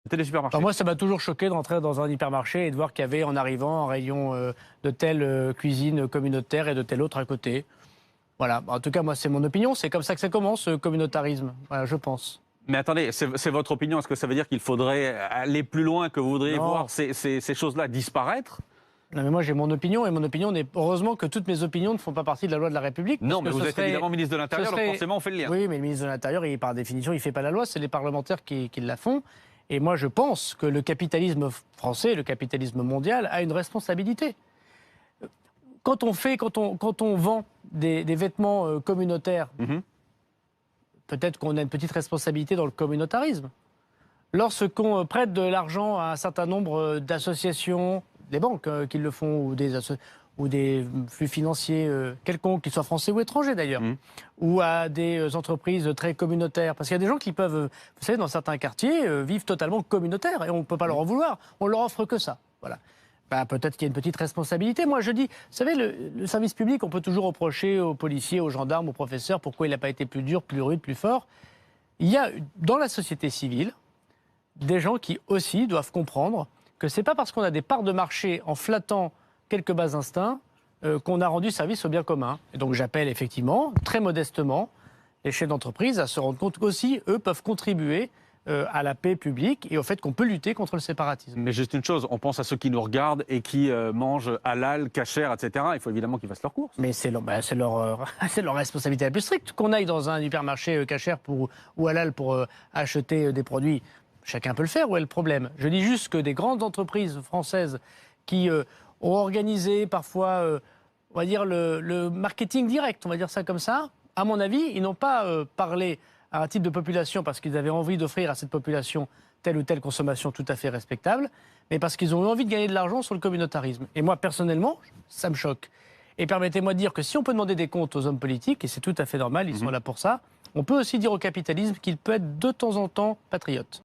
C'était des supermarchés. Alors moi, ça m'a toujours choqué d'entrer dans un hypermarché et de voir qu'il y avait en arrivant un rayon de telle cuisine communautaire et de telle autre à côté. Voilà. En tout cas, moi, c'est mon opinion. C'est comme ça que ça commence, ce communautarisme. Voilà, je pense. Mais attendez, c'est votre opinion. Est-ce que ça veut dire qu'il faudrait aller plus loin, que vous voudriez Non. voir ces choses-là disparaître? Non, mais moi, j'ai mon opinion et mon opinion n'est. Heureusement que toutes mes opinions ne font pas partie de la loi de la République. Non, mais parce que vous ce êtes serait- évidemment ministre de l'Intérieur, ce serait- donc forcément on fait le lien. Oui, mais le ministre de l'Intérieur, par définition, il ne fait pas la loi. C'est les parlementaires qui la font. Et moi, je pense que le capitalisme français, le capitalisme mondial, a une responsabilité. Quand on vend des vêtements communautaires, Mhm. peut-être qu'on a une petite responsabilité dans le communautarisme. Lorsqu'on prête de l'argent à un certain nombre d'associations, des banques qui le font, ou des flux financiers quelconques, qu'ils soient français ou étrangers d'ailleurs, ou à des entreprises très communautaires. Parce qu'il y a des gens qui peuvent, vous savez, dans certains quartiers, vivre totalement communautaires, et on ne peut pas leur en vouloir. On leur offre que ça. Voilà. Ben, peut-être qu'il y a une petite responsabilité. Moi, je dis, vous savez, le service public, on peut toujours reprocher aux policiers, aux gendarmes, aux professeurs, pourquoi il n'a pas été plus dur, plus rude, plus fort. Il y a, dans la société civile, des gens qui aussi doivent comprendre que ce n'est pas parce qu'on a des parts de marché en flattant quelques bas instincts qu'on a rendu service au bien commun. Et donc j'appelle effectivement, très modestement, les chefs d'entreprise à se rendre compte qu'aussi, eux, peuvent contribuer à la paix publique et au fait qu'on peut lutter contre le séparatisme. Mais juste une chose, on pense à ceux qui nous regardent et qui mangent halal, kasher, etc. Il faut évidemment qu'ils fassent leurs courses. Mais c'est leur responsabilité la plus stricte. Qu'on aille dans un hypermarché kasher ou halal pour acheter des produits, chacun peut le faire. Où est le problème? Je dis juste que des grandes entreprises françaises qui ont organisé parfois, on va dire, le marketing direct, on va dire ça comme ça, à mon avis, ils n'ont pas parlé à un type de population parce qu'ils avaient envie d'offrir à cette population telle ou telle consommation tout à fait respectable, mais parce qu'ils ont eu envie de gagner de l'argent sur le communautarisme. Et moi, personnellement, ça me choque. Et permettez-moi de dire que si on peut demander des comptes aux hommes politiques, et c'est tout à fait normal, ils sont là pour ça, on peut aussi dire au capitalisme qu'il peut être de temps en temps patriote.